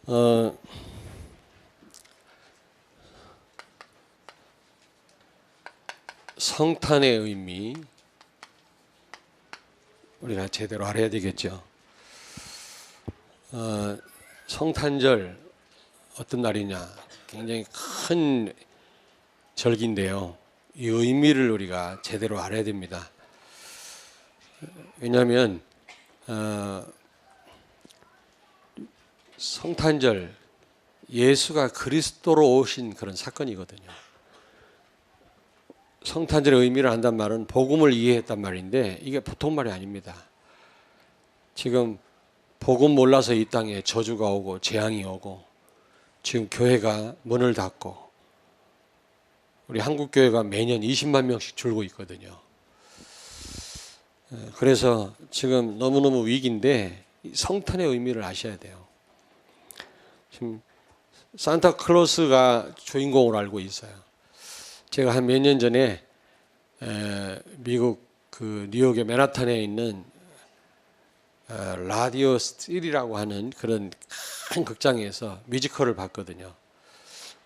어, 성탄의 의미 우리가 제대로 알아야 되겠죠. 성탄절 어떤 날이냐? 굉장히 큰 절기인데요. 이 의미를 우리가 제대로 알아야 됩니다. 왜냐하면 성탄절 예수가 그리스도로 오신 그런 사건이거든요. 성탄절의 의미를 한단 말은 복음을 이해했단 말인데 이게 보통 말이 아닙니다. 지금 복음 몰라서 이 땅에 저주가 오고 재앙이 오고 지금 교회가 문을 닫고 우리 한국 교회가 매년 20만 명씩 줄고 있거든요. 그래서 지금 너무너무 위기인데 성탄의 의미를 아셔야 돼요. 지금 산타클로스가 주인공으로 알고 있어요. 제가 한 몇 년 전에 미국 그 뉴욕의 맨하탄에 있는 라디오 시티라고 하는 그런 큰 극장에서 뮤지컬을 봤거든요.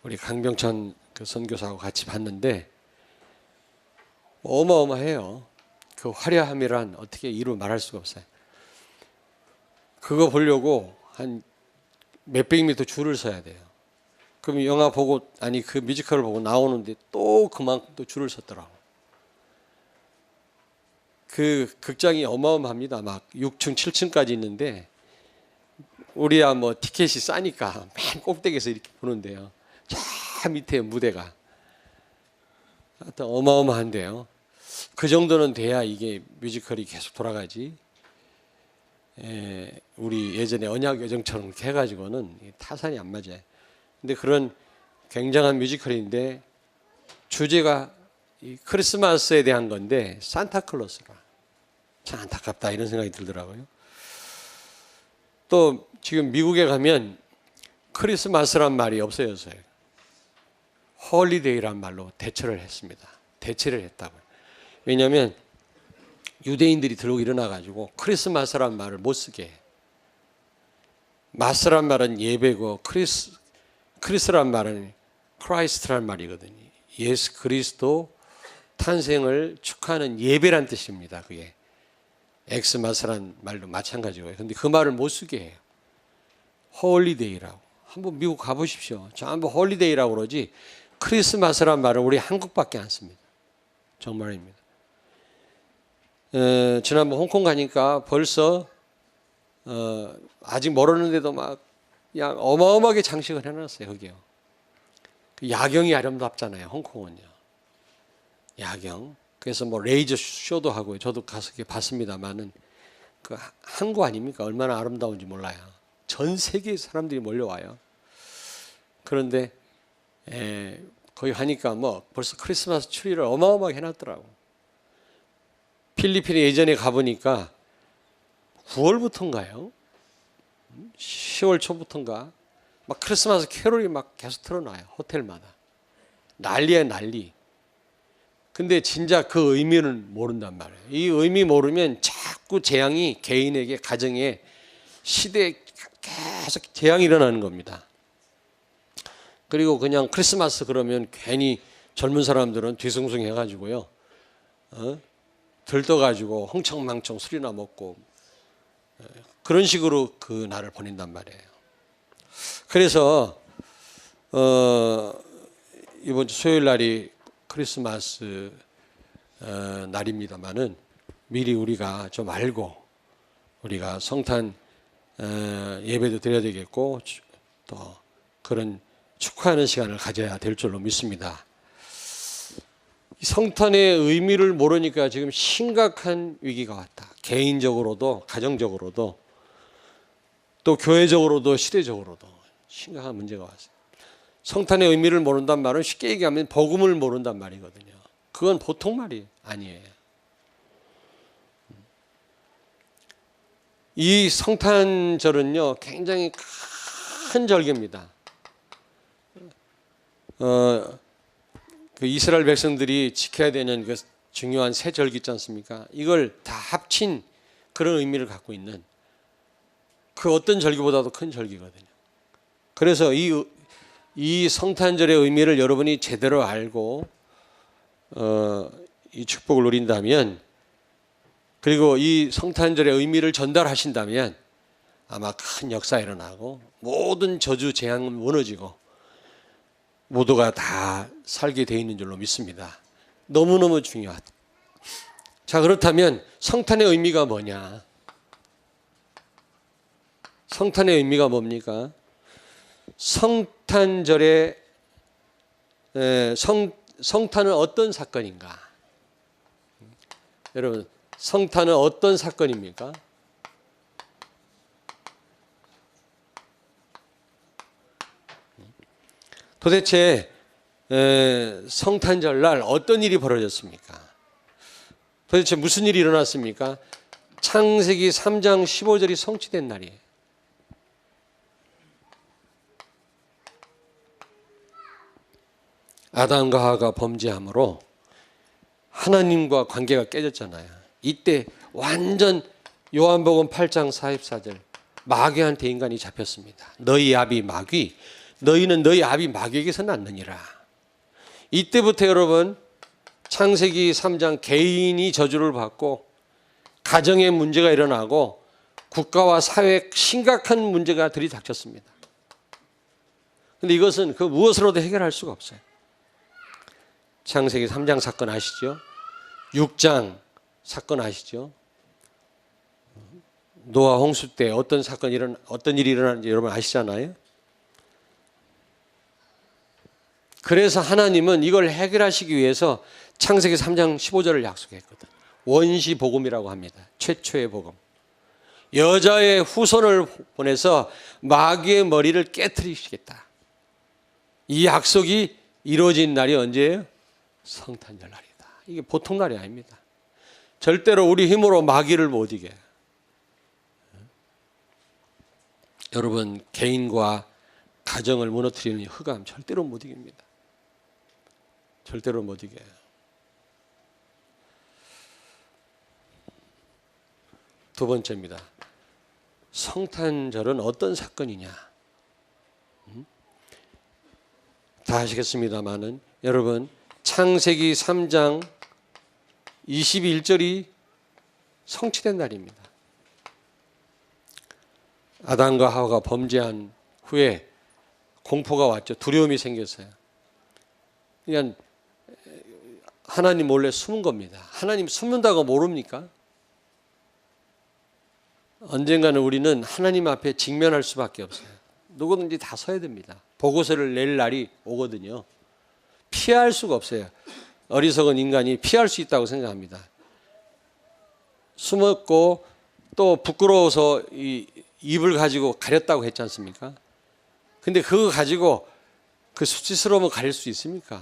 우리 강병찬 그 선교사하고 같이 봤는데 어마어마해요. 그 화려함이란 어떻게 이루 말할 수가 없어요. 그거 보려고 한 몇백 미터 줄을 서야 돼요. 그럼 영화 보고 그 뮤지컬을 보고 나오는데 또 그만큼 또 줄을 섰더라고. 그 극장이 어마어마합니다. 막 6층, 7층까지 있는데 우리야 뭐 티켓이 싸니까 맨 꼭대기에서 이렇게 보는데요. 저 밑에 무대가 하여튼 어마어마한데요. 그 정도는 돼야 이게 뮤지컬이 계속 돌아가지. 우리 예전에 언약여정처럼 이렇게 해가지고는 타산이 안 맞아요. 근데 그런 굉장한 뮤지컬인데 주제가 이 크리스마스에 대한 건데 산타클로스가 참 안타깝다 이런 생각이 들더라고요. 또 지금 미국에 가면 크리스마스란 말이 없어졌어요. 홀리데이란 말로 대체를 했습니다. 대체를 했다고요. 왜냐하면 유대인들이 들고 일어나가지고 크리스마스란 말을 못 쓰게 해. 마스란 말은 예배고 크리스란 말은 크라이스트란 말이거든요. 예수 그리스도 탄생을 축하하는 예배란 뜻입니다. 그게 엑스마스란 말도 마찬가지고요. 근데 그 말을 못 쓰게 해요. 홀리데이라고. 한번 미국 가보십시오. 전부 홀리데이라고 그러지 크리스마스란 말은 우리 한국밖에 안 씁니다. 정말입니다. 지난번 홍콩 가니까 벌써 아직 멀었는데도 막 그냥 어마어마하게 장식을 해놨어요. 거기요. 그 야경이 아름답잖아요. 홍콩은요. 야경. 그래서 뭐 레이저 쇼도 하고요. 저도 가서 봤습니다만은 그 항구 아닙니까? 얼마나 아름다운지 몰라요. 전 세계 사람들이 몰려와요. 그런데 거기 하니까 뭐 벌써 크리스마스 추리를 어마어마하게 해놨더라고. 필리핀에 예전에 가보니까 9월부터인가요? 10월 초부터인가? 막 크리스마스 캐롤이 막 계속 틀어놔요. 호텔마다. 난리야 난리. 근데 진짜 그 의미를 모른단 말이에요. 이 의미 모르면 자꾸 재앙이 개인에게 가정에 시대에 계속 재앙이 일어나는 겁니다. 그리고 그냥 크리스마스 그러면 괜히 젊은 사람들은 뒤숭숭해가지고요. 들떠가지고 흥청망청 술이나 먹고 그런 식으로 그 날을 보낸단 말이에요. 그래서 이번 주 수요일 날이 크리스마스 날입니다만은 미리 우리가 좀 알고 우리가 성탄 예배도 드려야 되겠고 또 그런 축하하는 시간을 가져야 될 줄로 믿습니다. 성탄의 의미를 모르니까 지금 심각한 위기가 왔다. 개인적으로도 가정적으로도 또 교회적으로도 시대적으로도 심각한 문제가 왔어요. 성탄의 의미를 모른단 말은 쉽게 얘기하면 복음을 모른단 말이거든요. 그건 보통 말이 아니에요. 이 성탄절은요 굉장히 큰 절기입니다. 그 이스라엘 백성들이 지켜야 되는 그 중요한 세 절기 있지 않습니까? 이걸 다 합친 그런 의미를 갖고 있는 그 어떤 절기보다도 큰 절기거든요. 그래서 이 성탄절의 의미를 여러분이 제대로 알고 이 축복을 누린다면, 그리고 이 성탄절의 의미를 전달하신다면 아마 큰 역사가 일어나고 모든 저주 재앙은 무너지고 모두가 다 살게 되어 있는 줄로 믿습니다. 너무너무 중요하다. 자, 그렇다면 성탄의 의미가 뭐냐? 성탄의 의미가 뭡니까? 성탄절에 성탄은 어떤 사건인가? 여러분, 성탄은 어떤 사건입니까? 도대체 성탄절날 어떤 일이 벌어졌습니까? 도대체 무슨 일이 일어났습니까? 창세기 3장 15절이 성취된 날이에요. 아담과 하와가 범죄함으로 하나님과 관계가 깨졌잖아요. 이때 완전 요한복음 8장 44절 마귀한테 인간이 잡혔습니다. 너희 아비 마귀, 너희는 너희 아비 마귀에게서 났느니라. 이때부터 여러분 창세기 3장 개인이 저주를 받고 가정에 문제가 일어나고 국가와 사회에 심각한 문제가 들이닥쳤습니다. 그런데 이것은 그 무엇으로도 해결할 수가 없어요. 창세기 3장 사건 아시죠? 6장 사건 아시죠? 노아 홍수 때 어떤 일이 일어나는지 여러분 아시잖아요? 그래서 하나님은 이걸 해결하시기 위해서 창세기 3장 15절을 약속했거든. 원시 복음이라고 합니다. 최초의 복음. 여자의 후손을 보내서 마귀의 머리를 깨트리시겠다. 이 약속이 이루어진 날이 언제예요? 성탄절 날이다. 이게 보통 날이 아닙니다. 절대로 우리 힘으로 마귀를 못 이겨요. 여러분, 개인과 가정을 무너뜨리는 흑암 절대로 못 이깁니다. 절대로 못 이겨요. 두 번째입니다. 성탄절은 어떤 사건이냐? 다 아시겠습니다마는 여러분, 창세기 3장 21절이 성취된 날입니다. 아담과 하와가 범죄한 후에 공포가 왔죠. 두려움이 생겼어요. 그냥 하나님 몰래 숨은 겁니다. 하나님 숨는다고 모릅니까? 언젠가는 우리는 하나님 앞에 직면할 수밖에 없어요. 누구든지 다 서야 됩니다. 보고서를 낼 날이 오거든요. 피할 수가 없어요. 어리석은 인간이 피할 수 있다고 생각합니다. 숨었고 또 부끄러워서 이 입을 가지고 가렸다고 했지 않습니까? 근데 그거 가지고 그 수치스러움을 가릴 수 있습니까?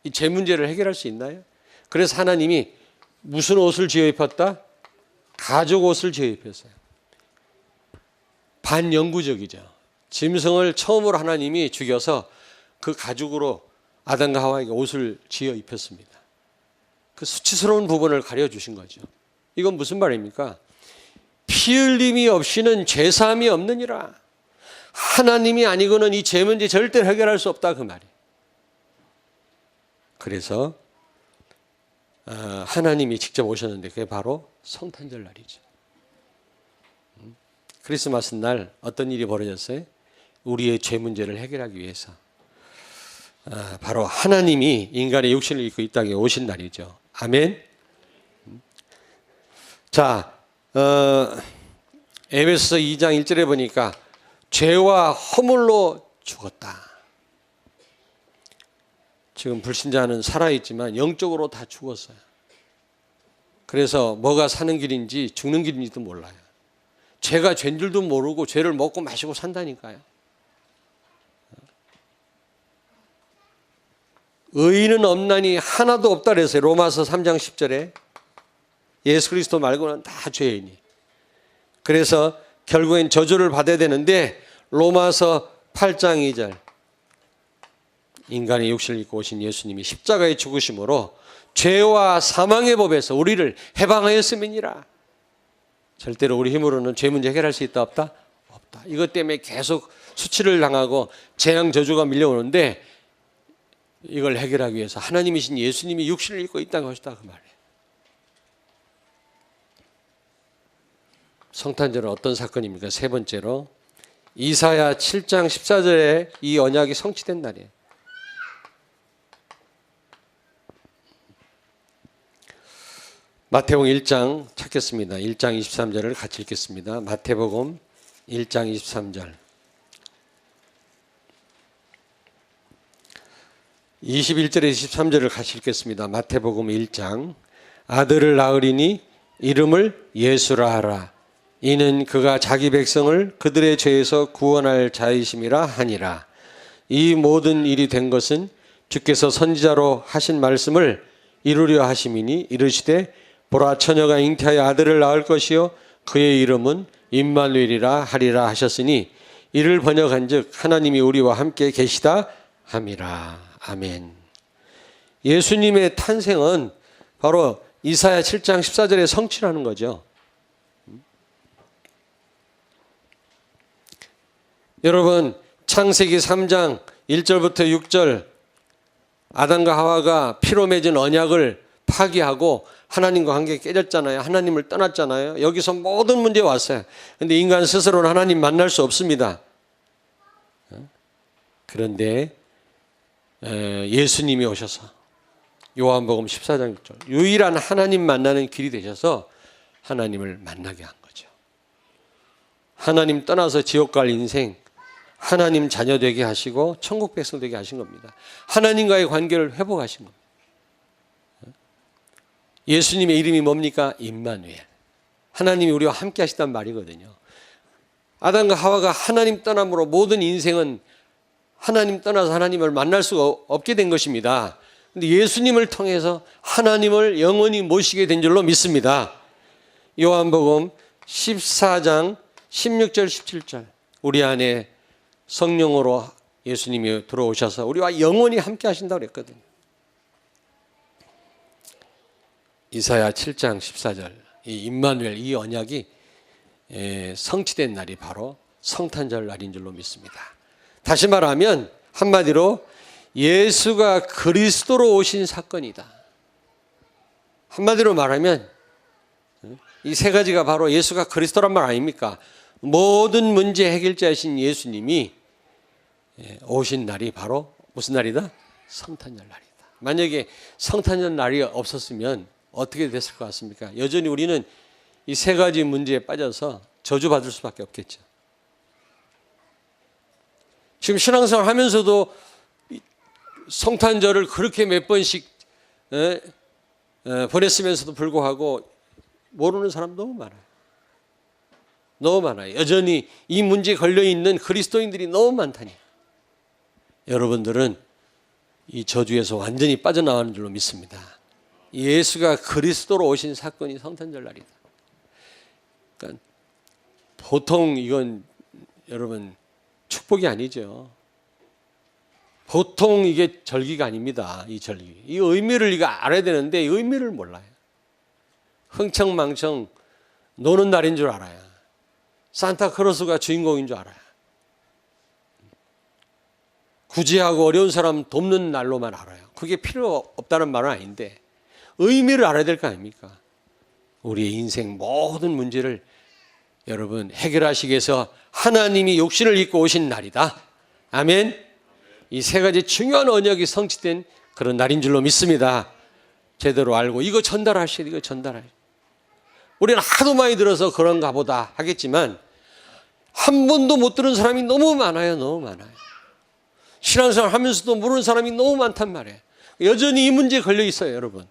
이 죄 문제를 해결할 수 있나요? 그래서 하나님이 무슨 옷을 지어 입혔다? 가죽 옷을 지어 입혔어요. 반영구적이죠. 짐승을 처음으로 하나님이 죽여서 그 가죽으로 아담과 하와에게 옷을 지어 입혔습니다. 그 수치스러운 부분을 가려주신 거죠. 이건 무슨 말입니까? 피 흘림이 없이는 죄사함이 없느니라. 하나님이 아니고는 이 죄 문제 절대 해결할 수 없다, 그 말이에요. 그래서 하나님이 직접 오셨는데 그게 바로 성탄절 날이죠. 크리스마스 날 어떤 일이 벌어졌어요? 우리의 죄 문제를 해결하기 위해서 바로 하나님이 인간의 육신을 입고 이 땅에 오신 날이죠. 아멘. 자, 에베소서 2장 1절에 보니까 죄와 허물로 죽었다. 지금 불신자는 살아있지만 영적으로 다 죽었어요. 그래서 뭐가 사는 길인지 죽는 길인지도 몰라요. 죄가 죄인 줄도 모르고 죄를 먹고 마시고 산다니까요. 의인은 없나니 하나도 없다 그랬어요. 로마서 3장 10절에 예수 그리스도 말고는 다 죄인이. 그래서 결국엔 저주를 받아야 되는데 로마서 8장 2절 인간의 육신을 입고 오신 예수님이 십자가의 죽으심으로 죄와 사망의 법에서 우리를 해방하였음이니라. 절대로 우리 힘으로는 죄 문제 해결할 수 있다 없다? 없다. 이것 때문에 계속 수치를 당하고 재앙 저주가 밀려오는데 이걸 해결하기 위해서 하나님이신 예수님이 육신을 입고 이 땅에 오셨다 그 말이에요. 성탄절은 어떤 사건입니까? 세 번째로 이사야 7장 14절에 이 언약이 성취된 날이에요. 마태복음 1장 찾겠습니다. 1장 23절을 같이 읽겠습니다. 마태복음 1장 23절. 21절에 23절을 같이 읽겠습니다. 마태복음 1장. 아들을 낳으리니 이름을 예수라 하라. 이는 그가 자기 백성을 그들의 죄에서 구원할 자이심이라 하니라. 이 모든 일이 된 것은 주께서 선지자로 하신 말씀을 이루려 하심이니 이르시되 보라 처녀가 잉태하여 아들을 낳을 것이요 그의 이름은 임마누엘이라 하리라 하셨으니 이를 번역한즉 하나님이 우리와 함께 계시다 함이라. 아멘. 예수님의 탄생은 바로 이사야 7장 14절에 성취하는 거죠. 여러분 창세기 3장 1절부터 6절 아담과 하와가 피로 맺은 언약을 파기하고 하나님과 관계 깨졌잖아요. 하나님을 떠났잖아요. 여기서 모든 문제 왔어요. 그런데 인간 스스로는 하나님 만날 수 없습니다. 그런데 예수님이 오셔서 요한복음 14장 6절 유일한 하나님 만나는 길이 되셔서 하나님을 만나게 한 거죠. 하나님 떠나서 지옥 갈 인생 하나님 자녀 되게 하시고 천국 백성 되게 하신 겁니다. 하나님과의 관계를 회복하신 겁니다. 예수님의 이름이 뭡니까? 임마누엘. 하나님이 우리와 함께 하시단 말이거든요. 아담과 하와가 하나님 떠남으로 모든 인생은 하나님 떠나서 하나님을 만날 수가 없게 된 것입니다. 그런데 예수님을 통해서 하나님을 영원히 모시게 된 줄로 믿습니다. 요한복음 14장 16절 17절 우리 안에 성령으로 예수님이 들어오셔서 우리와 영원히 함께 하신다고 그랬거든요. 이사야 7장 14절 이 임마누엘 이 언약이 성취된 날이 바로 성탄절 날인 줄로 믿습니다. 다시 말하면 한마디로 예수가 그리스도로 오신 사건이다. 한마디로 말하면 이 세 가지가 바로 예수가 그리스도란 말 아닙니까? 모든 문제 해결자이신 예수님이 오신 날이 바로 무슨 날이다? 성탄절 날이다. 만약에 성탄절 날이 없었으면 어떻게 됐을 것 같습니까? 여전히 우리는 이 세 가지 문제에 빠져서 저주받을 수밖에 없겠죠. 지금 신앙생활 하면서도 성탄절을 그렇게 몇 번씩 보냈으면서도 불구하고 모르는 사람 너무 많아요. 너무 많아요. 여전히 이 문제에 걸려있는 그리스도인들이 너무 많다니. 여러분들은 이 저주에서 완전히 빠져나가는 줄로 믿습니다. 예수가 그리스도로 오신 사건이 성탄절 날이다. 그러니까 보통 이건 여러분 축복이 아니죠. 보통 이게 절기가 아닙니다. 이 절기. 이 의미를 우리가 알아야 되는데 이 의미를 몰라요. 흥청망청 노는 날인 줄 알아요. 산타크로스가 주인공인 줄 알아요. 구제하고 어려운 사람 돕는 날로만 알아요. 그게 필요 없다는 말은 아닌데 의미를 알아야 될 거 아닙니까? 우리의 인생 모든 문제를 여러분 해결하시기 위해서 하나님이 육신을 입고 오신 날이다. 아멘. 이 세 가지 중요한 언약이 성취된 그런 날인 줄로 믿습니다. 제대로 알고 이거 전달하셔야 돼요. 이거 전달하셔야 돼요. 우리는 하도 많이 들어서 그런가 보다 하겠지만 한 번도 못 들은 사람이 너무 많아요. 너무 많아요. 신앙생활 하면서도 모르는 사람이 너무 많단 말이에요. 여전히 이 문제에 걸려 있어요. 여러분.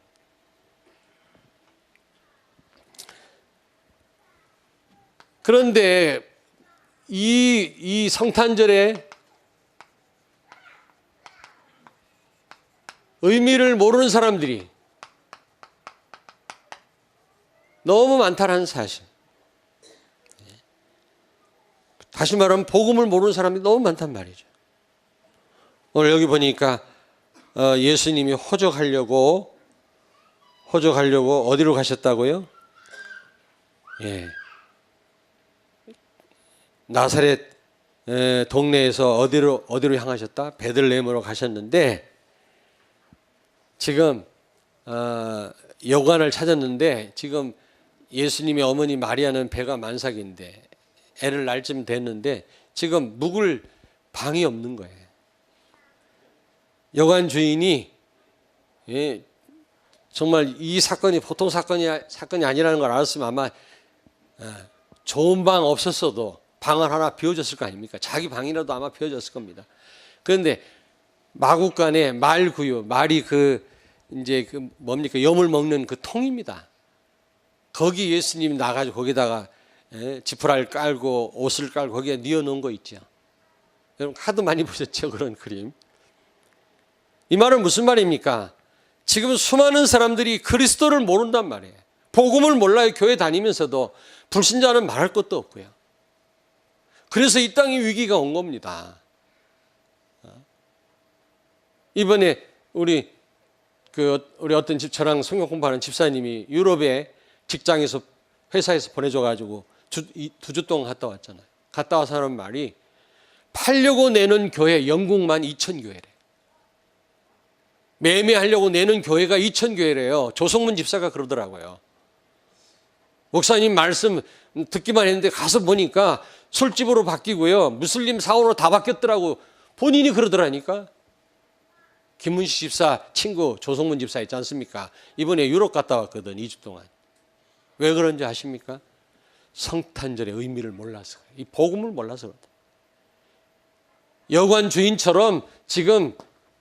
그런데 이 성탄절에 의미를 모르는 사람들이 너무 많다는 사실. 다시 말하면 복음을 모르는 사람이 너무 많단 말이죠. 오늘 여기 보니까 예수님이 호적하려고 어디로 가셨다고요? 예. 나사렛 동네에서 어디로 향하셨다? 베들레헴으로 가셨는데 지금 여관을 찾았는데 지금 예수님의 어머니 마리아는 배가 만삭인데 애를 낳을 쯤 됐는데 지금 묵을 방이 없는 거예요. 여관 주인이 정말 이 사건이 보통 사건이 아니라는 걸 알았으면 아마 좋은 방 없었어도 방을 하나 비워줬을 거 아닙니까? 자기 방이라도 아마 비워줬을 겁니다. 그런데 마구간에 말구유, 말이 이제 뭡니까? 염을 먹는 그 통입니다. 거기 예수님이 나가지고 거기다가 지푸라를 깔고 옷을 깔고 거기에 뉘어놓은 거 있죠. 여러분 하도 많이 보셨죠? 그런 그림. 이 말은 무슨 말입니까? 지금 수많은 사람들이 그리스도를 모른단 말이에요. 복음을 몰라요. 교회 다니면서도 불신자는 말할 것도 없고요. 그래서 이 땅에 위기가 온 겁니다. 이번에 우리 어떤 저랑 성경 공부하는 집사님이 유럽에 직장에서 회사에서 보내줘가지고 2주 동안 갔다 왔잖아요. 갔다 와서 하는 말이 팔려고 내는 교회 영국만 2,000교회래. 매매하려고 내는 교회가 2,000교회래요. 조성문 집사가 그러더라고요. 목사님 말씀 듣기만 했는데 가서 보니까 술집으로 바뀌고요. 무슬림 사원으로 다 바뀌었더라고. 본인이 그러더라니까. 김문식 집사 친구 조성문 집사 있지 않습니까? 이번에 유럽 갔다 왔거든. 2주 동안. 왜 그런지 아십니까? 성탄절의 의미를 몰라서 그래요. 이 복음을 몰라서 그렇다. 여관 주인처럼 지금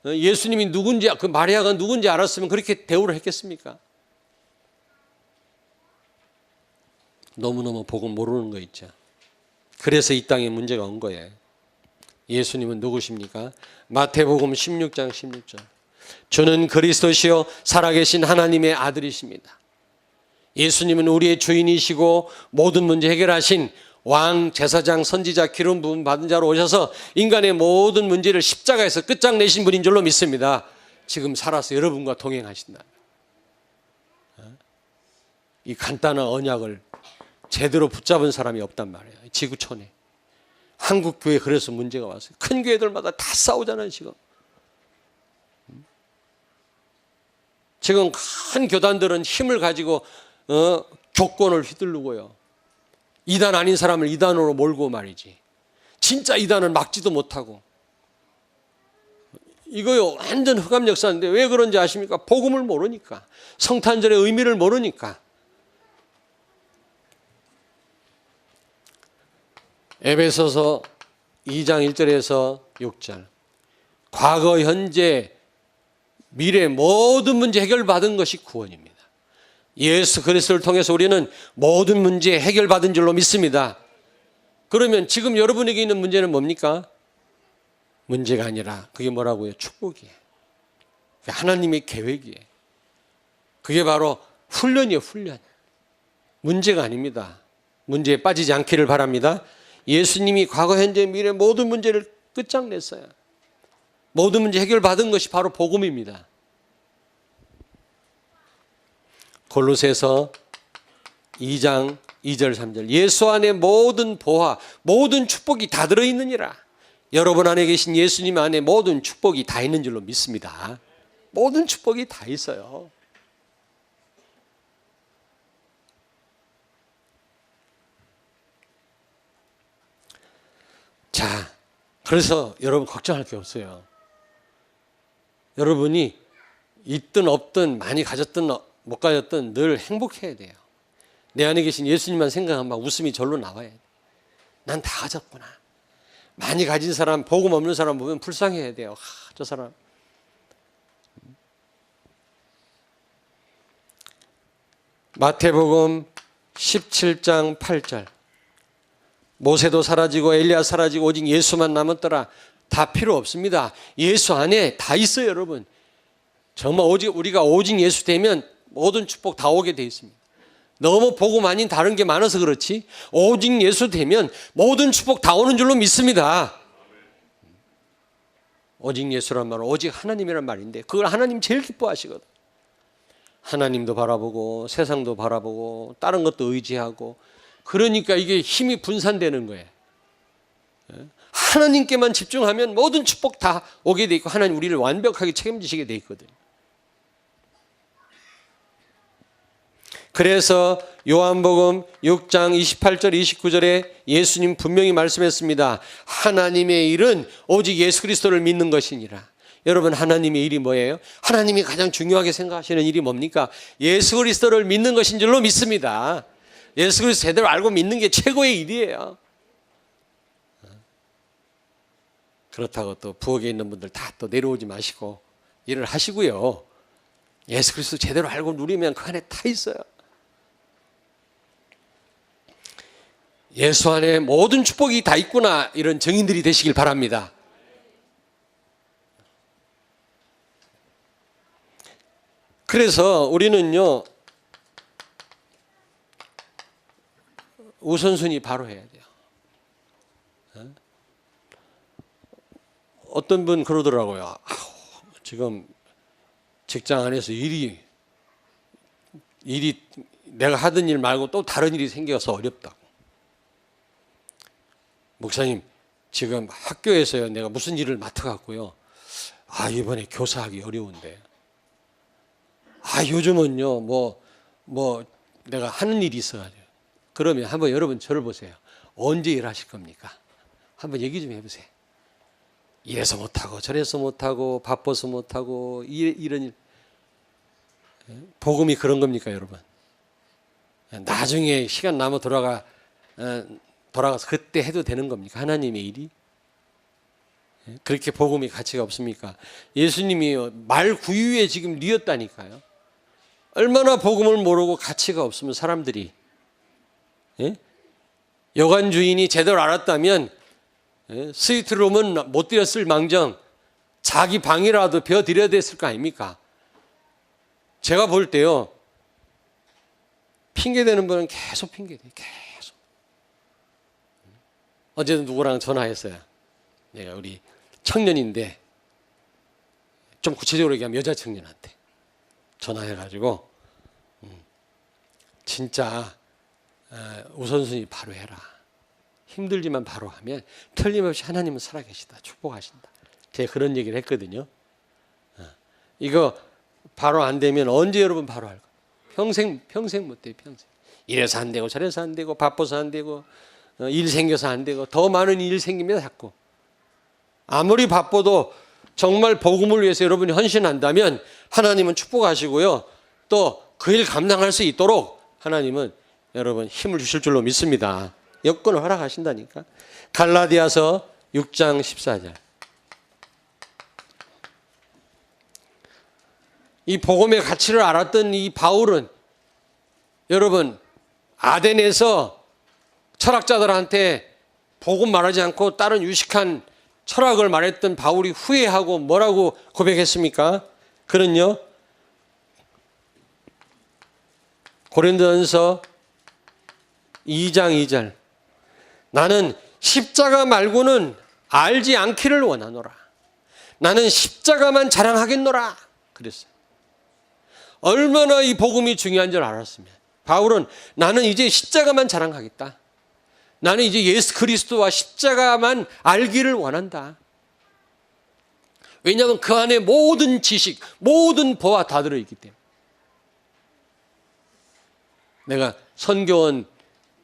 예수님이 누군지 그 마리아가 누군지 알았으면 그렇게 대우를 했겠습니까? 너무너무 복음 모르는 거 있죠. 그래서 이 땅에 문제가 온 거예요. 예수님은 누구십니까? 마태복음 16장 16절. 주는 그리스도시요 살아계신 하나님의 아들이십니다. 예수님은 우리의 주인이시고 모든 문제 해결하신 왕, 제사장, 선지자, 기름 부음 받은 자로 오셔서 인간의 모든 문제를 십자가에서 끝장내신 분인 줄로 믿습니다. 지금 살아서 여러분과 동행하신다. 이 간단한 언약을 제대로 붙잡은 사람이 없단 말이에요. 지구촌에. 한국 교회 그래서 문제가 왔어요. 큰 교회들마다 다 싸우잖아요, 지금. 지금 큰 교단들은 힘을 가지고 교권을 휘두르고요. 이단 아닌 사람을 이단으로 몰고 말이지. 진짜 이단은 막지도 못하고. 이거요 완전 흑암 역사인데 왜 그런지 아십니까? 복음을 모르니까. 성탄절의 의미를 모르니까. 에베소서 2장 1절에서 6절. 과거, 현재, 미래 모든 문제 해결받은 것이 구원입니다. 예수 그리스도를 통해서 우리는 모든 문제 해결받은 줄로 믿습니다. 그러면 지금 여러분에게 있는 문제는 뭡니까? 문제가 아니라 그게 뭐라고요? 축복이에요. 하나님의 계획이에요. 그게 바로 훈련이에요, 훈련. 문제가 아닙니다. 문제에 빠지지 않기를 바랍니다. 예수님이 과거, 현재, 미래 모든 문제를 끝장냈어요. 모든 문제 해결받은 것이 바로 복음입니다. 골로새서 2장 2절 3절. 예수 안에 모든 보화, 모든 축복이 다 들어있느니라. 여러분 안에 계신 예수님 안에 모든 축복이 다 있는 줄로 믿습니다. 모든 축복이 다 있어요. 자, 그래서 여러분 걱정할 게 없어요. 여러분이 있든 없든 많이 가졌든 못 가졌든 늘 행복해야 돼요. 내 안에 계신 예수님만 생각하면 막 웃음이 절로 나와야 돼. 난 다 가졌구나. 많이 가진 사람, 복음 없는 사람 보면 불쌍해야 돼요. 저 사람. 마태복음 17장 8절. 모세도 사라지고 엘리야 사라지고 오직 예수만 남았더라. 다 필요 없습니다. 예수 안에 다 있어요, 여러분. 정말 우리가 오직 예수 되면 모든 축복 다 오게 돼 있습니다. 너무 복음 아닌 다른 게 많아서 그렇지 오직 예수 되면 모든 축복 다 오는 줄로 믿습니다. 오직 예수란 말은 오직 하나님이란 말인데 그걸 하나님 제일 기뻐하시거든. 하나님도 바라보고 세상도 바라보고 다른 것도 의지하고 그러니까 이게 힘이 분산되는 거예요. 하나님께만 집중하면 모든 축복 다 오게 돼 있고 하나님 우리를 완벽하게 책임지시게 돼 있거든요. 그래서 요한복음 6장 28절 29절에 예수님 분명히 말씀했습니다. 하나님의 일은 오직 예수 그리스도를 믿는 것이니라. 여러분, 하나님의 일이 뭐예요? 하나님이 가장 중요하게 생각하시는 일이 뭡니까? 예수 그리스도를 믿는 것인 줄로 믿습니다. 예수 그리스도 제대로 알고 믿는 게 최고의 일이에요. 그렇다고 또 부엌에 있는 분들 다 또 내려오지 마시고 일을 하시고요. 예수 그리스도 제대로 알고 누리면 그 안에 다 있어요. 예수 안에 모든 축복이 다 있구나, 이런 증인들이 되시길 바랍니다. 그래서 우리는요, 우선순위 바로 해야 돼요. 어떤 분 그러더라고요. 지금 직장 안에서 일이 내가 하던 일 말고 또 다른 일이 생겨서 어렵다고. 목사님, 지금 학교에서요, 내가 무슨 일을 맡아갖고요, 이번에 교사하기 어려운데, 요즘은요, 내가 하는 일이 있어가지고. 그러면 한번 여러분 저를 보세요. 언제 일하실 겁니까? 한번 얘기 좀 해보세요. 이래서 못하고 저래서 못하고 바빠서 못하고 이런 일. 복음이 그런 겁니까, 여러분? 나중에 시간 남아 돌아가서 그때 해도 되는 겁니까? 하나님의 일이? 그렇게 복음이 가치가 없습니까? 예수님이 말 구유에 지금 뉘었다니까요. 얼마나 복음을 모르고 가치가 없으면 사람들이, 여관 주인이 제대로 알았다면 스위트룸은 못 드렸을 망정 자기 방이라도 벼드려야 됐을 거 아닙니까? 제가 볼 때요, 핑계대는 분은 계속 핑계대요. 계속. 어제도 누구랑 전화했어요. 내가 우리 청년인데, 좀 구체적으로 얘기하면 여자 청년한테 전화해가지고 진짜 우선순위 바로 해라. 힘들지만 바로 하면 틀림없이 하나님은 살아계시다, 축복하신다. 제가 그런 얘기를 했거든요. 이거 바로 안 되면 언제 여러분 바로 할까? 평생 못 돼요. 평생. 이래서 안 되고 저래서 안 되고 바빠서 안 되고 일 생겨서 안 되고 더 많은 일 생깁니다. 자꾸. 아무리 바빠도 정말 복음을 위해서 여러분이 헌신한다면 하나님은 축복하시고요. 또 그 일 감당할 수 있도록 하나님은 여러분 힘을 주실 줄로 믿습니다. 여건을 허락하신다니까. 갈라디아서 6장 14절. 이 복음의 가치를 알았던 이 바울은 여러분 아덴에서 철학자들한테 복음 말하지 않고 다른 유식한 철학을 말했던 바울이 후회하고 뭐라고 고백했습니까? 그는요, 고린도전서 2장 2절. 나는 십자가 말고는 알지 않기를 원하노라. 나는 십자가만 자랑하겠노라. 그랬어요. 얼마나 이 복음이 중요한 줄 알았으면 바울은 나는 이제 십자가만 자랑하겠다. 나는 이제 예수 그리스도와 십자가만 알기를 원한다. 왜냐하면 그 안에 모든 지식, 모든 보화 다 들어있기 때문에. 내가 선교원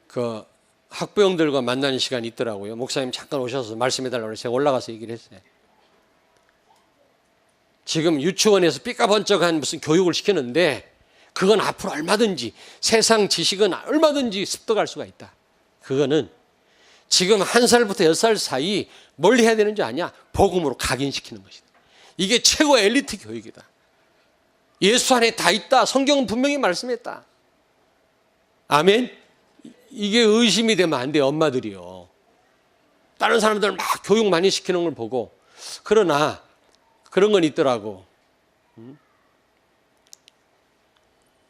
그 학부형들과 만나는 시간이 있더라고요. 목사님 잠깐 오셔서 말씀해달라고 해서 제가 올라가서 얘기를 했어요. 지금 유치원에서 삐까번쩍한 무슨 교육을 시키는데 그건 앞으로 얼마든지 세상 지식은 얼마든지 습득할 수가 있다. 그거는 지금 1살부터 6살 사이 뭘 해야 되는지 아냐? 복음으로 각인시키는 것이다. 이게 최고 엘리트 교육이다. 예수 안에 다 있다. 성경은 분명히 말씀했다. 아멘? 이게 의심이 되면 안 돼요. 엄마들이요. 다른 사람들 막 교육 많이 시키는 걸 보고. 그러나 그런 건 있더라고.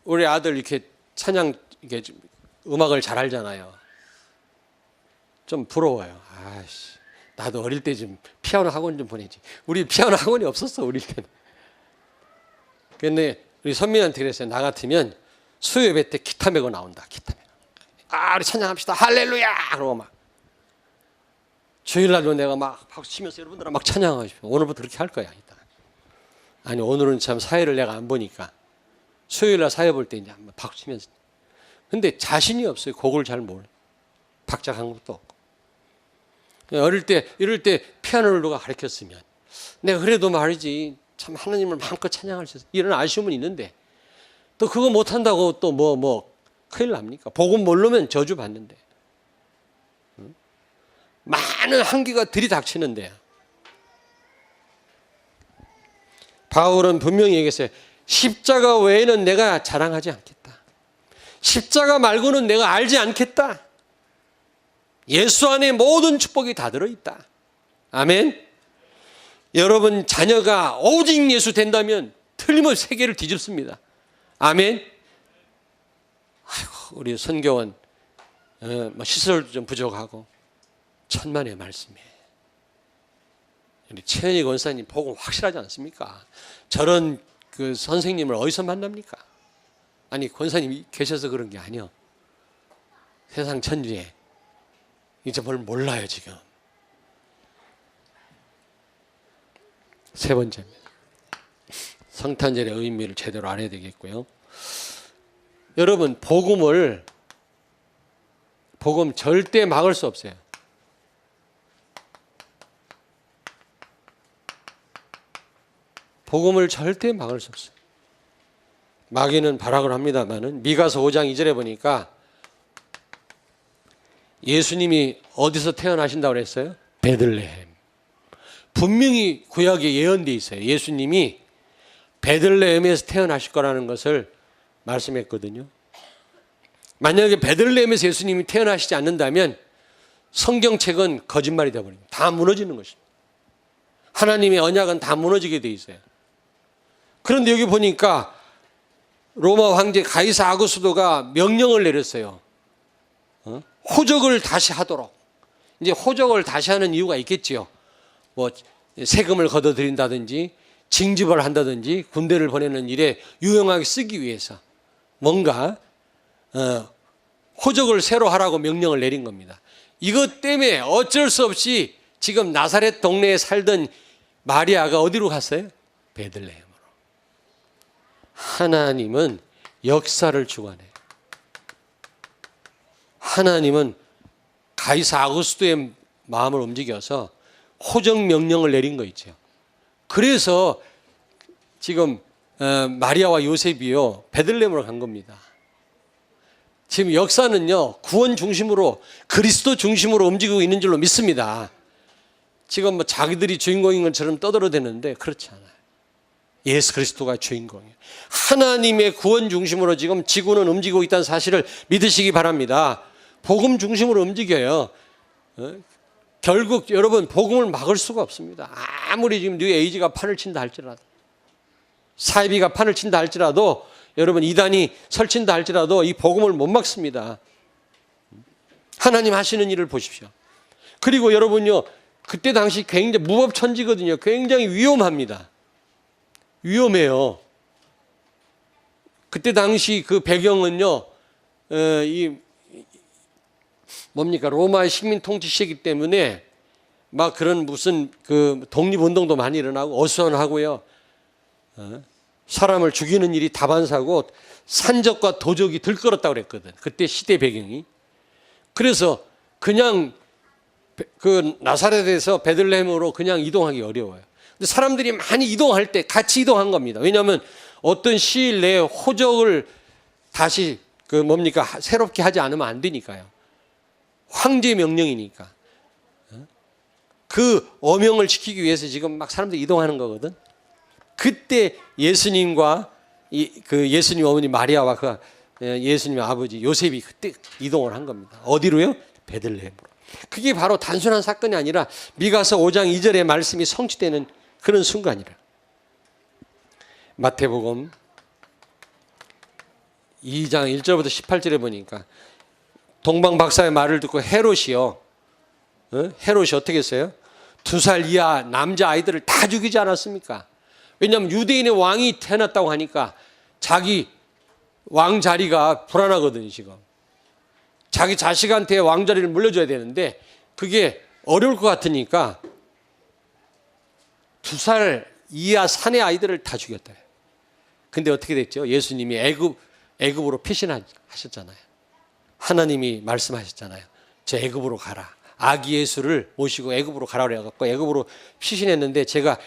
우리 아들 이렇게 찬양, 이렇게 음악을 잘 알잖아요. 좀 부러워요. 아이씨, 나도 어릴 때 좀 피아노 학원 좀 보내지. 우리 피아노 학원이 없었어, 어릴 때는. 근데 우리 선민한테 그랬어요. 나 같으면 수요예배 때 기타 메고 나온다. 기타 메고. 우리 찬양합시다. 할렐루야! 그러고 막. 주일날도 내가 막 박수 치면서 여러분들은 막 찬양하십시오. 오늘부터 그렇게 할 거야. 일단. 아니 오늘은 참 사회를 내가 안 보니까 수요일날 사회 볼 때 이제 한번 박수 치면서. 근데 자신이 없어요. 곡을 잘 몰라. 박자한 것도 없고. 어릴 때 이럴 때 피아노를 누가 가르쳤으면 내가 그래도 말이지 참 하나님을 마음껏 찬양할 수 있어. 이런 아쉬움은 있는데 또 그거 못한다고 또 뭐 큰일 납니까? 복음 모르면 저주 받는데. 많은 한계가 들이닥치는데 바울은 분명히 얘기했어요. 십자가 외에는 내가 자랑하지 않겠다. 십자가 말고는 내가 알지 않겠다. 예수 안에 모든 축복이 다 들어있다. 아멘. 여러분 자녀가 오직 예수 된다면 틀림없이 세계를 뒤집습니다. 아멘. 아이고, 우리 선교원 시설도 좀 부족하고 천만의 말씀이에요. 우리 최현희 권사님 복음 확실하지 않습니까? 저런 그 선생님을 어디서 만납니까? 아니 권사님이 계셔서 그런 게 아니요. 세상 천지에 이제 뭘 몰라요 지금. 세 번째입니다. 성탄절의 의미를 제대로 알아야 되겠고요. 여러분 복음 절대 막을 수 없어요. 복음을 절대 막을 수 없어요. 마귀는 발악을 합니다마는 미가서 5장 2절에 보니까 예수님이 어디서 태어나신다고 그랬어요? 베들레헴. 분명히 구약에 예언되어 있어요. 예수님이 베들레헴에서 태어나실 거라는 것을 말씀했거든요. 만약에 베들레헴에서 예수님이 태어나시지 않는다면 성경책은 거짓말이 되어버립니다. 다 무너지는 것입니다. 하나님의 언약은 다 무너지게 돼 있어요. 그런데 여기 보니까 로마 황제 가이사 아구스도가 명령을 내렸어요. 호적을 다시 하도록. 이제 호적을 다시 하는 이유가 있겠지요. 뭐 세금을 걷어들인다든지 징집을 한다든지 군대를 보내는 일에 유용하게 쓰기 위해서 뭔가 호적을 새로 하라고 명령을 내린 겁니다. 이것 때문에 어쩔 수 없이 지금 나사렛 동네에 살던 마리아가 어디로 갔어요? 베들레헴으로. 하나님은 역사를 주관해요. 하나님은 가이사 아구스도의 마음을 움직여서 호적 명령을 내린 거 있죠. 그래서 지금 마리아와 요셉이요 베들레헴으로 간 겁니다. 지금 역사는요 구원 중심으로 그리스도 중심으로 움직이고 있는 줄로 믿습니다. 지금 뭐 자기들이 주인공인 것처럼 떠들어대는데 그렇지 않아요. 예수 그리스도가 주인공이에요. 하나님의 구원 중심으로 지금 지구는 움직이고 있다는 사실을 믿으시기 바랍니다. 복음 중심으로 움직여요. 결국 여러분 복음을 막을 수가 없습니다. 아무리 지금 뉴 에이지가 판을 친다 할지라도 사이비가 판을 친다 할지라도 여러분 이단이 설친다 할지라도 이 복음을 못 막습니다. 하나님 하시는 일을 보십시오. 그리고 여러분요 그때 당시 굉장히 무법천지거든요. 굉장히 위험합니다. 위험해요. 그때 당시 그 배경은요 뭡니까 로마의 식민 통치 시기 때문에 막 그런 무슨 그 독립운동도 많이 일어나고 어수선하고요. 사람을 죽이는 일이 다반사고 산적과 도적이 들끓었다고 그랬거든. 그때 시대 배경이. 그래서 그냥 그 나사렛에서 베들레헴으로 그냥 이동하기 어려워요. 근데 사람들이 많이 이동할 때 같이 이동한 겁니다. 왜냐하면 어떤 시일 내에 호적을 다시 그 뭡니까 새롭게 하지 않으면 안 되니까요. 황제의 명령이니까. 그 어명을 지키기 위해서 지금 막 사람들이 이동하는 거거든. 그때 예수님과 그 예수님 어머니 마리아와 그 예수님의 아버지 요셉이 그때 이동을 한 겁니다. 어디로요? 베들레헴으로. 그게 바로 단순한 사건이 아니라 미가서 5장 2절의 말씀이 성취되는 그런 순간이라. 마태복음 2장 1절부터 18절에 보니까 동방 박사의 말을 듣고 헤롯이요. 헤롯이 어떻게 했어요? 2살 이하 남자 아이들을 다 죽이지 않았습니까? 왜냐하면 유대인의 왕이 태어났다고 하니까 자기 왕 자리가 불안하거든요. 지금 자기 자식한테 왕 자리를 물려줘야 되는데 그게 어려울 것 같으니까 2살 이하 사내 아이들을 다 죽였다. 근데 어떻게 됐죠? 예수님이 애굽으로 피신하셨잖아요. 하나님이 말씀하셨잖아요. 저 애굽으로 가라. 아기 예수를 모시고 애굽으로 가라 그래갖고 애굽으로 피신했는데 제가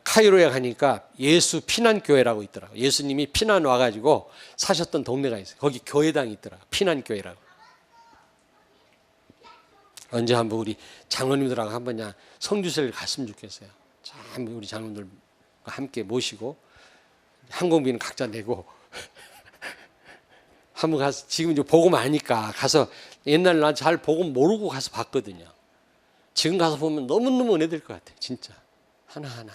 카이로에 가니까 예수 피난교회라고 있더라고요. 예수님이 피난 와가지고 사셨던 동네가 있어요. 거기 교회당이 있더라고요. 피난교회라고. 언제 한번 우리 장로님들하고 한번 그냥 성주세를 갔으면 좋겠어요. 참 우리 장로님들과 함께 모시고 항공비는 각자 내고 한번 가서 지금 이제 복음 아니까 가서 옛날에 난 잘 복음 모르고 가서 봤거든요. 지금 가서 보면 너무너무 은혜될 것 같아요. 진짜 하나하나.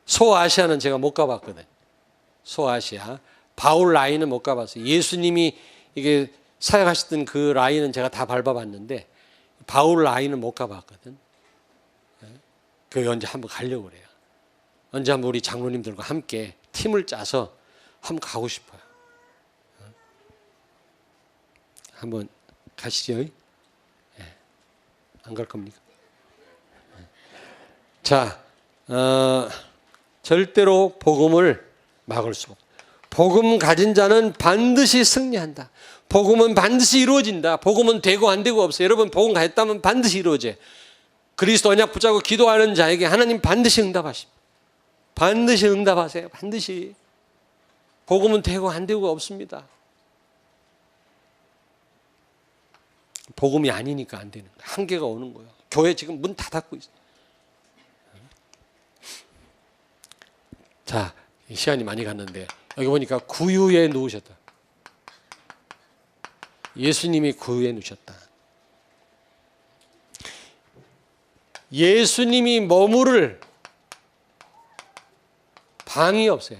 소아시아는 제가 못 가봤거든요. 소아시아 바울 라인은 못 가봤어요. 예수님이 이게 사역하셨던 그 라인은 제가 다 밟아봤는데 바울 라인은 못 가봤거든. 그 언제 한번 가려고 그래요. 언제 한번 우리 장로님들과 함께 팀을 짜서 한번 가고 싶어요. 한번 가시죠. 안 갈 겁니까? 자, 절대로 복음을 막을 수 없다. 복음 가진 자는 반드시 승리한다. 복음은 반드시 이루어진다. 복음은 되고 안 되고 없어요. 여러분 복음 가졌다면 반드시 이루어져요. 그리스도 언약 붙잡고 기도하는 자에게 하나님 반드시 응답하십니다. 반드시 응답하세요. 반드시. 복음은 되고 안 되고 없습니다. 복음이 아니니까 안 되는 거예요. 한계가 오는 거예요. 교회 지금 문 다 닫고 있어요. 자, 시간이 많이 갔는데 여기 보니까 구유에 누우셨다. 예수님이 구유에 누우셨다. 예수님이 머무를 방이 없어요.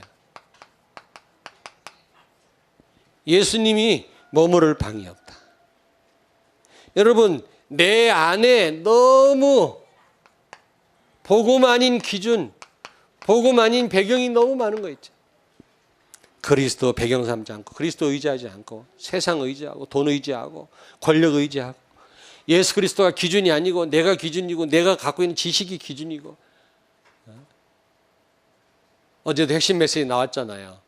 예수님이 머무를 방이 없다. 여러분, 내 안에 너무 복음 아닌 기준, 복음 아닌 배경이 너무 많은 거 있죠. 그리스도 배경 삼지 않고, 그리스도 의지하지 않고, 세상 의지하고, 돈 의지하고, 권력 의지하고, 예수 그리스도가 기준이 아니고 내가 기준이고 내가 갖고 있는 지식이 기준이고. 어제도 핵심 메시지 나왔잖아요.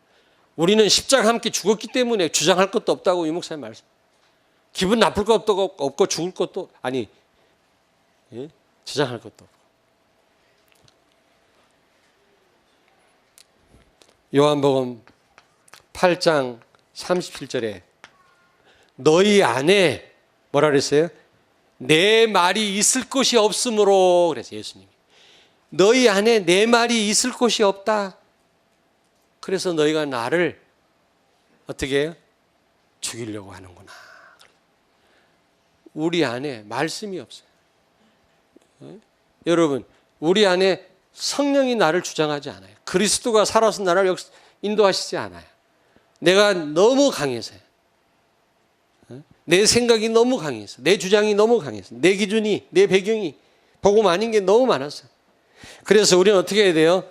우리는 십자가 함께 죽었기 때문에 주장할 것도 없다고 유 목사님 말씀. 기분 나쁠 것도 없고 죽을 것도 아니 주장할 것도 없고. 요한복음 8장 37절에 너희 안에 뭐라 그랬어요? 내 말이 있을 곳이 없으므로 그래서 예수님이 너희 안에 내 말이 있을 곳이 없다. 그래서 너희가 나를 어떻게 해요? 죽이려고 하는구나. 우리 안에 말씀이 없어요. 여러분, 우리 안에 성령이 나를 주장하지 않아요. 그리스도가 살아서 나를 인도하시지 않아요. 내가 너무 강해서요. 내 생각이 너무 강해서, 내 주장이 너무 강해서, 내 기준이, 내 배경이 복음 아닌 게 너무 많았어요. 그래서 우리는 어떻게 해야 돼요?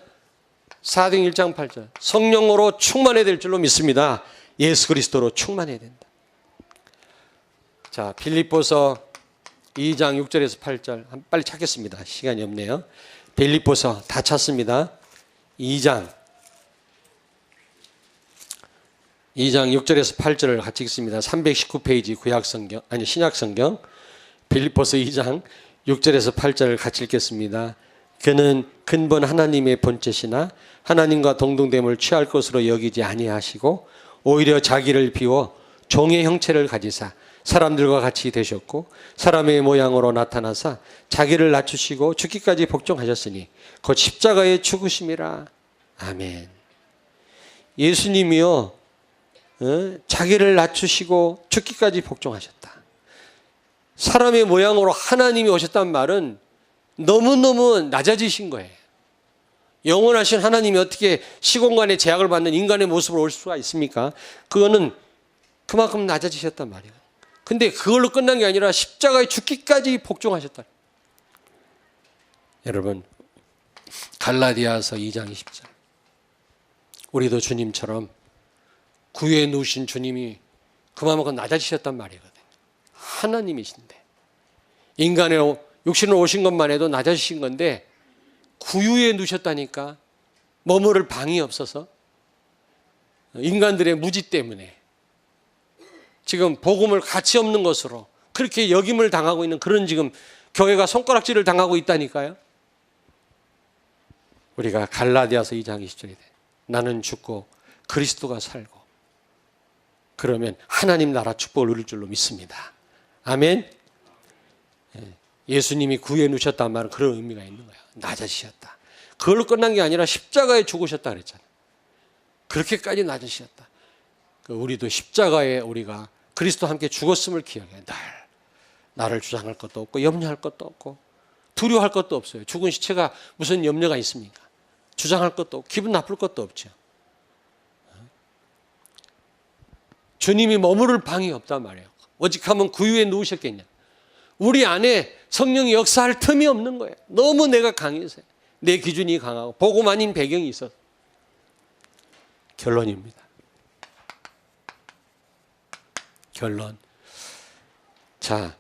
사도행 1장 8절 성령으로 충만해야 될 줄로 믿습니다. 예수 그리스도로 충만해야 된다. 자, 빌립보서 2장 6절에서 8절 빨리 찾겠습니다. 시간이 없네요. 빌립보서 다 찾습니다. 2장 6절에서 8절을 같이 읽습니다. 319페이지 구약성경 아니 신약성경 빌립보서 2장 6절에서 8절을 같이 읽겠습니다. 그는 근본 하나님의 본체시나 하나님과 동등됨을 취할 것으로 여기지 아니하시고 오히려 자기를 비워 종의 형체를 가지사 사람들과 같이 되셨고 사람의 모양으로 나타나사 자기를 낮추시고 죽기까지 복종하셨으니 곧 십자가의 죽으심이라. 아멘. 예수님이요 자기를 낮추시고 죽기까지 복종하셨다. 사람의 모양으로 하나님이 오셨단 말은 너무너무 낮아지신 거예요. 영원하신 하나님이 어떻게 시공간의 제약을 받는 인간의 모습으로 올 수가 있습니까? 그거는 그만큼 낮아지셨단 말이에요. 근데 그걸로 끝난 게 아니라 십자가에 죽기까지 복종하셨다. 여러분, 갈라디아서 2장 20절 우리도 주님처럼 구유에 누우신 주님이 그만큼 낮아지셨단 말이거든요. 하나님이신데, 인간의 육신으로 오신 것만 해도 낮아지신 건데 구유에 누셨다니까. 머무를 방이 없어서, 인간들의 무지 때문에 지금 복음을 가치 없는 것으로 그렇게 역임을 당하고 있는 그런 지금 교회가 손가락질을 당하고 있다니까요. 우리가 갈라디아서 2장 20절에 나는 죽고 그리스도가 살고, 그러면 하나님 나라 축복을 누릴 줄로 믿습니다. 아멘. 예수님이 구해 누셨다는 말은 그런 의미가 있는 거예요. 낮아지셨다. 그걸로 끝난 게 아니라 십자가에 죽으셨다 그랬잖아요. 그렇게까지 낮으셨다. 우리도 십자가에 우리가 그리스도와 함께 죽었음을 기억해. 나를 주장할 것도 없고 염려할 것도 없고 두려워할 것도 없어요. 죽은 시체가 무슨 염려가 있습니까? 주장할 것도 없고 기분 나쁠 것도 없죠. 주님이 머무를 방이 없단 말이에요. 오직하면 구유에 누우셨겠냐. 우리 안에 성령이 역사할 틈이 없는 거예요. 너무 내가 강해서, 내 기준이 강하고 복음 아닌 배경이 있어서. 결론입니다. 결론. 자,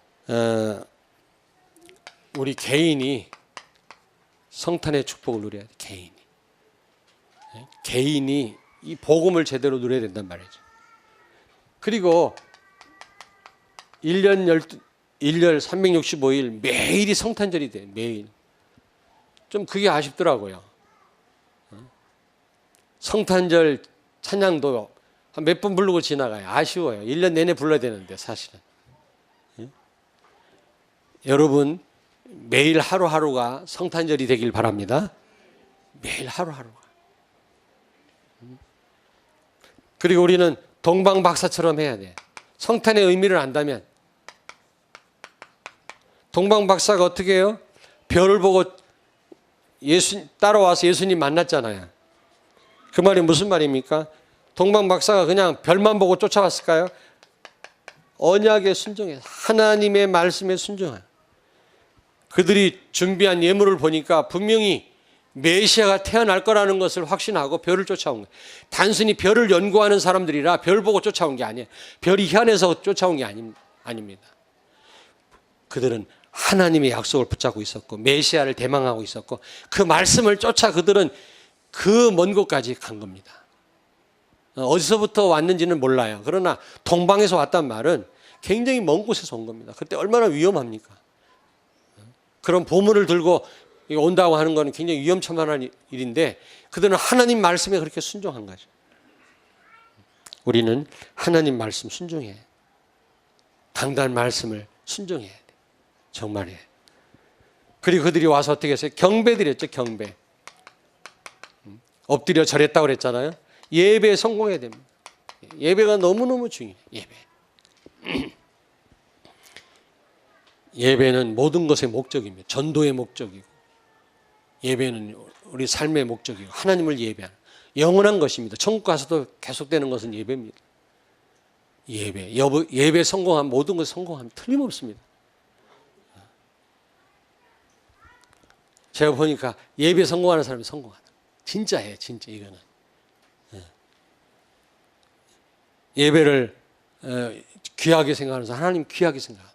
우리 개인이 성탄의 축복을 누려야 돼. 개인이 이 복음을 제대로 누려야 된단 말이죠. 그리고 1년 365일 매일이 성탄절이 돼. 매일. 좀 그게 아쉽더라고요. 성탄절 찬양도 한 몇 번 부르고 지나가요. 아쉬워요. 1년 내내 불러야 되는데 사실은. 여러분 매일 하루하루가 성탄절이 되길 바랍니다. 매일 하루하루가. 그리고 우리는 동방박사처럼 해야 돼. 성탄의 의미를 안다면. 동방박사가 어떻게 해요? 별을 보고 따라와서 예수님 만났잖아요. 그 말이 무슨 말입니까? 동방박사가 그냥 별만 보고 쫓아왔을까요? 언약에 순종해, 하나님의 말씀에 순종해. 그들이 준비한 예물을 보니까 분명히 메시아가 태어날 거라는 것을 확신하고 별을 쫓아온 거예요. 단순히 별을 연구하는 사람들이라 별 보고 쫓아온 게 아니에요. 별이 희한해서 쫓아온 게 아닙니다. 그들은 하나님의 약속을 붙잡고 있었고 메시아를 대망하고 있었고 그 말씀을 쫓아 그들은 그 먼 곳까지 간 겁니다. 어디서부터 왔는지는 몰라요. 그러나 동방에서 왔단 말은 굉장히 먼 곳에서 온 겁니다. 그때 얼마나 위험합니까? 그런 보물을 들고 온다고 하는 것은 굉장히 위험천만한 일인데 그들은 하나님 말씀에 그렇게 순종한 거죠. 우리는 하나님 말씀 순종해. 강단 말씀을 순종해야 돼. 정말이에요. 그리고 그들이 와서 어떻게 했어요? 경배 드렸죠. 경배. 엎드려 절했다고 그랬잖아요. 예배에 성공해야 됩니다. 예배가 너무너무 중요해요. 예배. 예배는 모든 것의 목적입니다. 전도의 목적이고 예배는 우리 삶의 목적이고 하나님을 예배하는 영원한 것입니다. 천국 가서도 계속되는 것은 예배입니다. 예배 성공하면 모든 것이 성공하면 틀림없습니다. 제가 보니까 예배 성공하는 사람이 성공하다. 진짜예요. 진짜 이거는. 예배를 귀하게 생각하는 사람 하나님 귀하게 생각하다.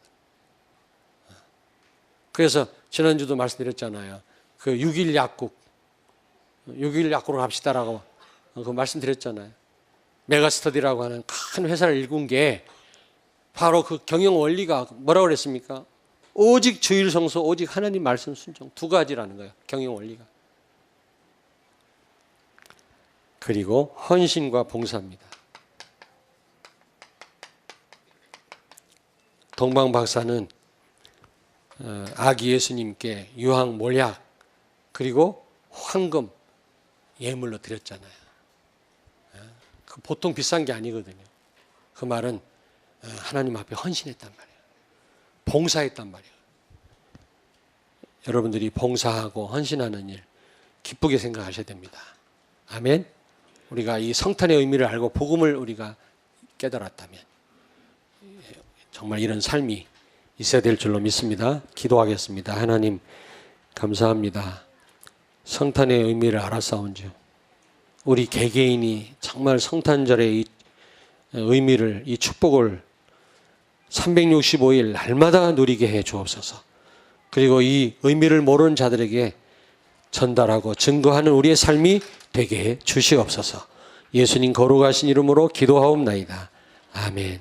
그래서 지난주도 말씀드렸잖아요. 그 6일 약국 6일 약국으로 갑시다라고 그 말씀드렸잖아요. 메가스터디라고 하는 큰 회사를 일군 게 바로 그 경영 원리가 뭐라고 그랬습니까? 오직 주일 성수, 오직 하나님 말씀 순종 두 가지라는 거예요. 경영 원리가. 그리고 헌신과 봉사입니다. 동방박사는 아기 예수님께 유황, 몰약 그리고 황금 예물로 드렸잖아요. 그 보통 비싼 게 아니거든요. 그 말은 하나님 앞에 헌신했단 말이에요. 봉사했단 말이에요. 여러분들이 봉사하고 헌신하는 일 기쁘게 생각하셔야 됩니다. 아멘. 우리가 이 성탄의 의미를 알고 복음을 우리가 깨달았다면 정말 이런 삶이 있어야 될 줄로 믿습니다. 기도하겠습니다. 하나님 감사합니다. 성탄의 의미를 알았사온즉 우리 개개인이 정말 성탄절의 이 의미를, 이 축복을 365일 날마다 누리게 해 주옵소서. 그리고 이 의미를 모르는 자들에게 전달하고 증거하는 우리의 삶이 되게 해 주시옵소서. 예수님 거룩하신 이름으로 기도하옵나이다. 아멘.